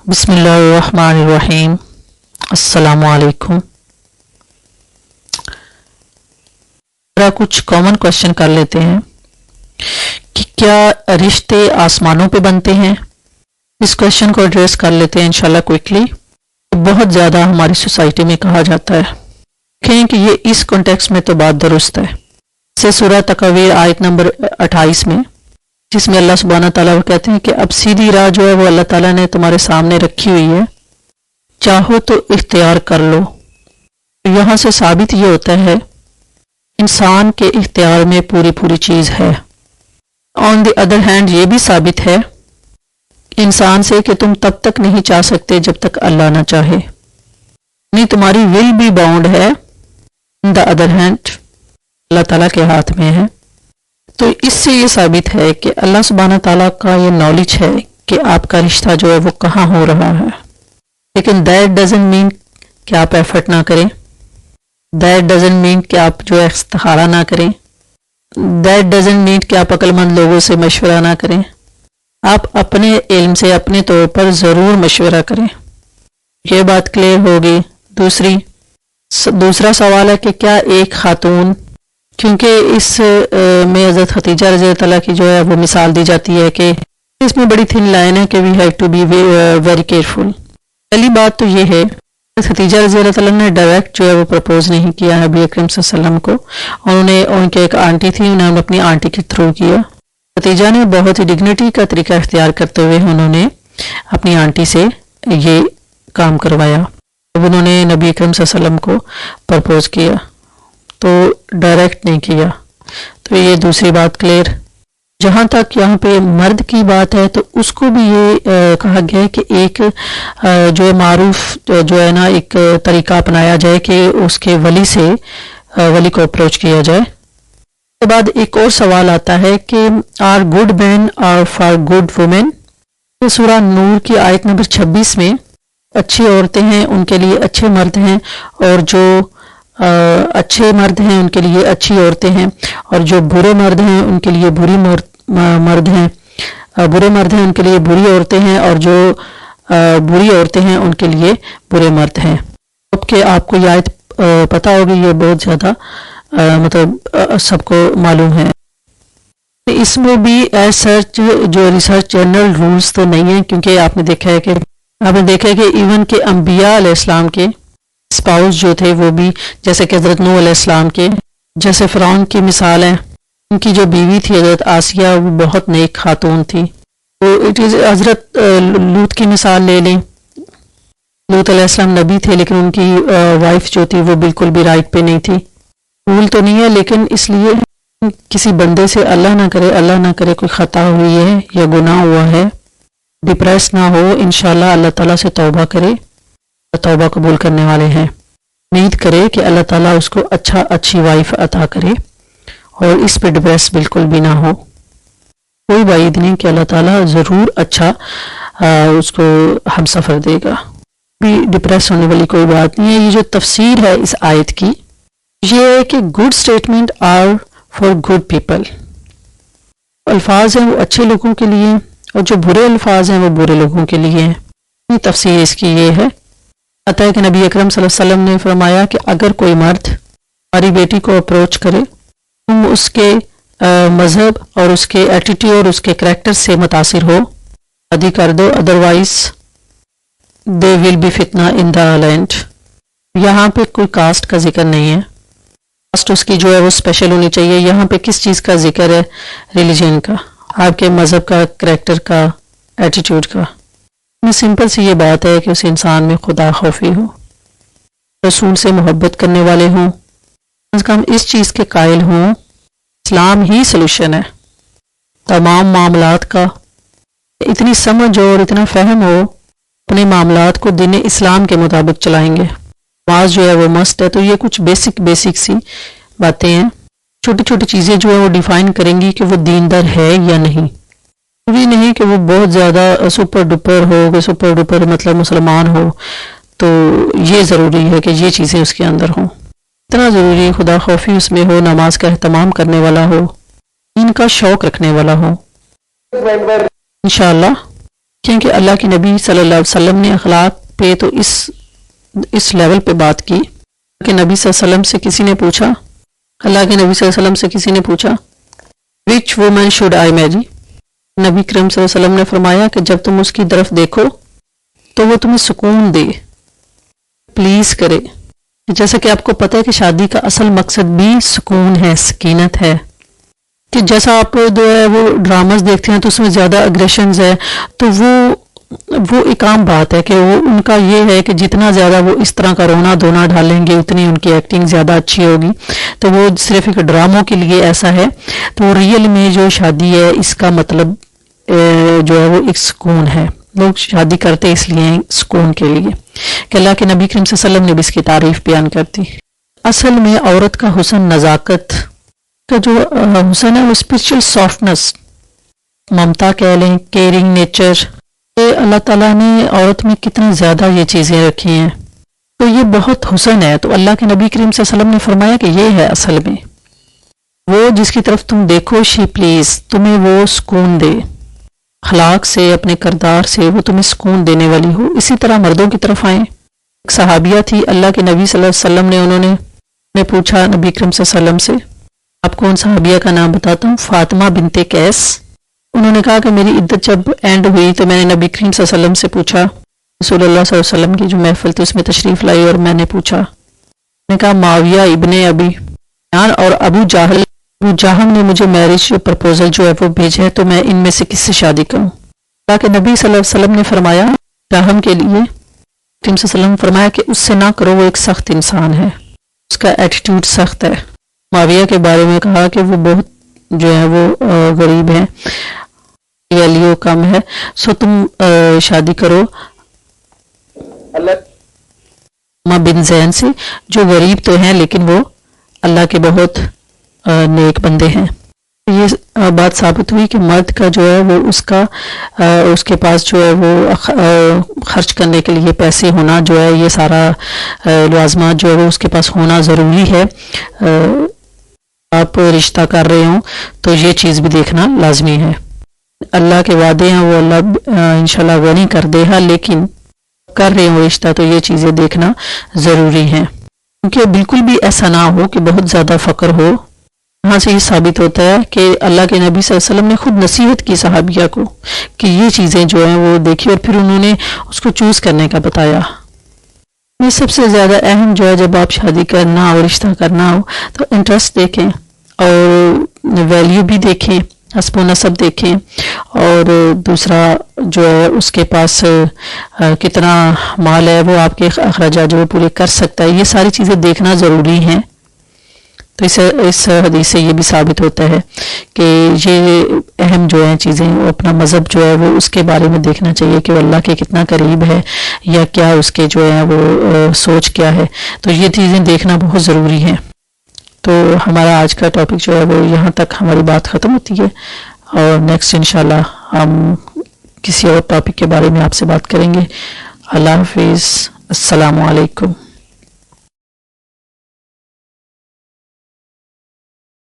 बिस्मिल्लाहिर्रहमानिर्रहीम। अस्सलामु अलैकुम। कुछ कॉमन क्वेश्चन कर लेते हैं कि क्या रिश्ते आसमानों पे बनते हैं। इस क्वेश्चन को एड्रेस कर लेते हैं इंशाल्लाह क्विकली। बहुत ज़्यादा हमारी सोसाइटी में कहा जाता है, देखें कि ये इस कॉन्टेक्स्ट में तो बात दुरुस्त है। से सूरह तकवीर आयत नंबर 28 में, जिसमें अल्लाह सुब्हाना ताला कहते हैं कि अब सीधी राह जो है वो अल्लाह ताला ने तुम्हारे सामने रखी हुई है, चाहो तो इख्तियार कर लो। तो यहाँ से साबित ये होता है इंसान के इख्तियार में पूरी पूरी चीज़ है। ऑन द अदर हैंड ये भी साबित है इंसान से कि तुम तब तक नहीं चाह सकते जब तक अल्लाह ना चाहे, नहीं तुम्हारी विल भी बाउंड है। इन द अदर हैंड अल्लाह ताला के हाथ में है। तो इससे ये साबित है कि अल्लाह सुब्हाना ताला का ये नॉलेज है कि आपका रिश्ता जो है वो कहाँ हो रहा है। लेकिन दैट डजंट मीन कि आप एफर्ट ना करें, दैट डजंट मीन कि आप जो है इस्तिखारा ना करें, दैट डजंट मीन कि आप अक्लमंद लोगों से मशवरा ना करें। आप अपने इल्म से अपने तौर पर ज़रूर मशवरा करें। ये बात क्लियर होगी। दूसरा सवाल है कि क्या एक खातून, क्योंकि इस में हज़रत खदीजा रज़ी अल्लाह तआला की जो है वो मिसाल दी जाती है कि इसमें बड़ी थिन लाइन है कि we have to be very careful. पहली बात तो ये है खदीजा रज़ी अल्लाह तआला ने डायरेक्ट जो है वो प्रपोज नहीं किया नबी अकरम सल्लल्लाहु अलैहि वसल्लम को। उन्होंने उनके एक आंटी थी, उन्होंने अपनी आंटी के थ्रू किया। खदीजा ने बहुत ही डिग्निटी का तरीका इख्तियार करते हुए उन्होंने अपनी आंटी से ये काम करवाया। अब उन्होंने नबी अकरम सल्लल्लाहु अलैहि वसल्लम को प्रपोज किया, तो डायरेक्ट नहीं किया। तो ये दूसरी बात क्लियर। जहाँ तक यहाँ पे मर्द की बात है तो उसको भी ये कहा गया है कि एक जो है मारूफ जो है ना एक तरीका अपनाया जाए कि उसके वली से वली को अप्रोच किया जाए। उसके बाद एक और सवाल आता है कि are good men are for good women. सूरह नूर की आयत नंबर 26 में अच्छी औरतें हैं उनके लिए अच्छे मर्द हैं, और जो अच्छे मर्द हैं उनके लिए अच्छी औरतें हैं, और जो बुरे मर्द हैं उनके लिए बुरी मर्द हैं, बुरे मर्द हैं उनके लिए बुरी औरतें हैं, और जो बुरी औरतें हैं उनके लिए बुरे मर्द हैं। कि आपको ये आयत पता होगी, ये बहुत ज़्यादा मतलब सबको मालूम है। इसमें भी एज सच जो रिसर्च जनरल रूल्स तो नहीं है, क्योंकि आपने देखा है कि इवन के अंबिया अलैहिस्सलाम के स्पाउस जो थे वो भी, जैसे कि हज़रत नूह अलैहिस्सलाम के, जैसे फ़िरौन की मिसाल है, उनकी जो बीवी थी हज़रत आसिया वो बहुत नेक खातून थी। तो इट इज़ हज़रत लूत की मिसाल ले लें। लूत अलैहिस्सलाम नबी थे लेकिन उनकी वाइफ जो थी वो बिल्कुल भी राइट पे नहीं थी। भूल तो नहीं है, लेकिन इसलिए किसी बंदे से अल्लाह ना करे कोई ख़ता हुई है या गुनाह हुआ है, डिप्रेस ना हो, इंशाल्लाह अल्लाह ताला से तौबा करे, तौबा कबूल करने वाले हैं। उम्मीद करे कि अल्लाह ताला उसको अच्छी वाइफ अता करे और इस पे डिप्रेस बिल्कुल भी ना हो। कोई वाइद नहीं कि अल्लाह ताला ज़रूर अच्छा उसको हम सफ़र देगा। भी डिप्रेस होने वाली कोई बात नहीं है। ये जो तफसीर है इस आयत की ये है कि good statement are for good people. अल्फाज हैं वो अच्छे लोगों के लिए, और जो बुरे अल्फाज हैं वो बुरे लोगों के लिए हैं। तफसीर इसकी ये है, आता है कि नबी अकरम सल्लल्लाहु अलैहि वसल्लम ने फरमाया कि अगर कोई मर्द हमारी बेटी को अप्रोच करे, तुम उसके मज़हब और उसके एटीट्यूड और उसके करैक्टर से मुतासिर हो, शादी कर दो, अदरवाइज दे विल बी फितना इन द लैंड। यहाँ पे कोई कास्ट का जिक्र नहीं है, कास्ट उसकी जो है वो स्पेशल होनी चाहिए। यहाँ पे किस चीज़ का जिक्र है? रिलीजन का, आपके मज़हब का, करैक्टर का, एटीट्यूड का। सिंपल सी ये बात है कि उस इंसान में खुदा खौफी हो, रसूल से मोहब्बत करने वाले हों, कम से कम इस चीज़ के कायल हों इस्लाम ही सलूशन है तमाम मामलात का। इतनी समझ हो और इतना फहम हो, अपने मामलात को दीन इस्लाम के मुताबिक चलाएंगे। नमाज जो है वो मस्ट है। तो ये कुछ बेसिक सी बातें हैं, छोटी छोटी चीज़ें जो है वो डिफाइन करेंगी कि वो दीनदार है या नहीं। भी नहीं कि वो बहुत ज़्यादा सुपर डुपर हो, कि सुपर डुपर मतलब मुसलमान हो। तो ये ज़रूरी है कि ये चीज़ें उसके अंदर हों। इतना ज़रूरी है खुदा खौफी उसमें हो, नमाज का एहतमाम करने वाला हो, दीन का शौक़ रखने वाला हो। इंशाअल्लाह کیونکہ اللہ کے نبی صلی اللہ علیہ وسلم نے اخلاق پہ تو اس لیول پہ بات کی کہ نبی صلی اللہ علیہ وسلم سے کسی نے پوچھا، اللہ کے نبی صلی اللہ علیہ وسلم سے کسی نے پوچھا وچ وومن شوڈ آئی میری، نبی کریم صلی اللہ علیہ وسلم نے فرمایا کہ جب تم اس کی طرف دیکھو تو وہ تمہیں سکون دے، پلیز کرے. جیسا کہ آپ کو پتہ ہے کہ شادی کا اصل مقصد بھی سکون ہے، سکینت ہے. کہ جیسا آپ جو ہے وہ ڈراماز دیکھتے ہیں تو اس میں زیادہ اگریشنز ہے، تو وہ ایک عام بات ہے کہ وہ ان کا یہ ہے کہ جتنا زیادہ وہ اس طرح کا رونا دھونا ڈالیں گے اتنی ان کی ایکٹنگ زیادہ اچھی ہوگی. تو وہ صرف ایک ڈراموں کے لیے ایسا ہے. تو ریئل میں جو شادی ہے اس کا مطلب جو ہے وہ ایک سکون ہے. لوگ شادی کرتے اس لیے سکون کے لیے. کہ اللہ کے نبی کریم صلی اللہ علیہ وسلم نے بھی اس کی تعریف بیان کرتی. اصل میں عورت کا حسن نزاکت کا جو حسن ہے وہ اسپرچل سافٹنس، ممتا کہہ لیں، کیئرنگ نیچر، اللہ تعالیٰ نے عورت میں کتنی زیادہ یہ چیزیں رکھی ہیں. تو یہ بہت حسن ہے. تو اللہ کے نبی کریم صلی اللہ علیہ وسلم نے فرمایا کہ یہ ہے اصل میں وہ جس کی طرف تم دیکھو شی پلیز، تمہیں وہ سکون دے، اخلاق سے اپنے کردار سے وہ تمہیں سکون دینے والی ہو. اسی طرح مردوں کی طرف آئیں. ایک صحابیہ تھی اللہ کے نبی صلی اللہ علیہ وسلم نے انہوں نے پوچھا نبی کریم صلی اللہ علیہ وسلم سے، آپ کو ان صحابیہ کا نام بتاتا ہوں، فاطمہ بنت قیس. انہوں نے کہا کہ میری عدت جب اینڈ ہوئی تو میں نے نبی کریم صلی اللہ علیہ وسلم سے پوچھا، رسول اللہ صلی اللہ علیہ وسلم کی جو محفل تھی اس میں تشریف لائی اور میں نے پوچھا، میں نے کہا معاویہ ابن ابی سفیان اور ابو جہل نے مجھے میرج پرپوزل جو ہے وہ بھیجا ہے، تو میں ان میں سے کس سے شادی کروں؟ اللہ کے نبی صلی اللہ علیہ وسلم نے فرمایا جہم کے لیے، کریم صلی اللہ علیہ وسلم نے فرمایا کہ اس سے نہ کرو، وہ ایک سخت انسان ہے، اس کا ایٹیٹیوڈ سخت ہے. معاویہ کے بارے میں کہا کہ وہ بہت جو ہے وہ غریب ہیں، ویلیو کم ہے، سو تم شادی کرو بن زین سے، جو غریب تو ہیں لیکن وہ اللہ کے بہت نیک بندے ہیں. یہ بات ثابت ہوئی کہ مرد کا جو ہے وہ اس کے پاس جو ہے وہ خرچ کرنے کے لیے پیسے ہونا جو ہے، یہ سارا لوازمات جو ہے وہ اس کے پاس ہونا ضروری ہے. آپ رشتہ کر رہے ہوں تو یہ چیز بھی دیکھنا لازمی ہے. اللہ کے وعدے ہیں وہ اللہ انشاءاللہ غنی کر دے گا، لیکن کر رہے ہوں رشتہ تو یہ چیزیں دیکھنا ضروری ہیں. کیونکہ بالکل بھی ایسا نہ ہو کہ بہت زیادہ فقر ہو. یہاں سے یہ ثابت ہوتا ہے کہ اللہ کے نبی صلی اللہ علیہ وسلم نے خود نصیحت کی صحابیہ کو کہ یہ چیزیں جو ہیں وہ دیکھی اور پھر انہوں نے اس کو چوز کرنے کا بتایا. یہ سب سے زیادہ اہم جو ہے جب آپ شادی کرنا ہو، رشتہ کرنا ہو، تو انٹرسٹ دیکھیں اور ویلیو بھی دیکھیں، حسب و نسب دیکھیں، اور دوسرا جو ہے اس کے پاس کتنا مال ہے، وہ آپ کے اخراجات جو پورے کر سکتا ہے. یہ ساری چیزیں دیکھنا ضروری ہیں. تو اس حدیث سے یہ بھی ثابت ہوتا ہے کہ یہ اہم جو ہیں چیزیں، وہ اپنا مذہب جو ہے وہ اس کے بارے میں دیکھنا چاہیے کہ وہ اللہ کے کتنا قریب ہے، یا کیا اس کے جو ہے وہ سوچ کیا ہے. تو یہ چیزیں دیکھنا بہت ضروری ہیں. تو ہمارا آج کا ٹاپک جو ہے وہ یہاں تک ہماری بات ختم ہوتی ہے، اور نیکسٹ انشاءاللہ ہم کسی اور ٹاپک کے بارے میں آپ سے بات کریں گے. اللہ حافظ. السلام علیکم.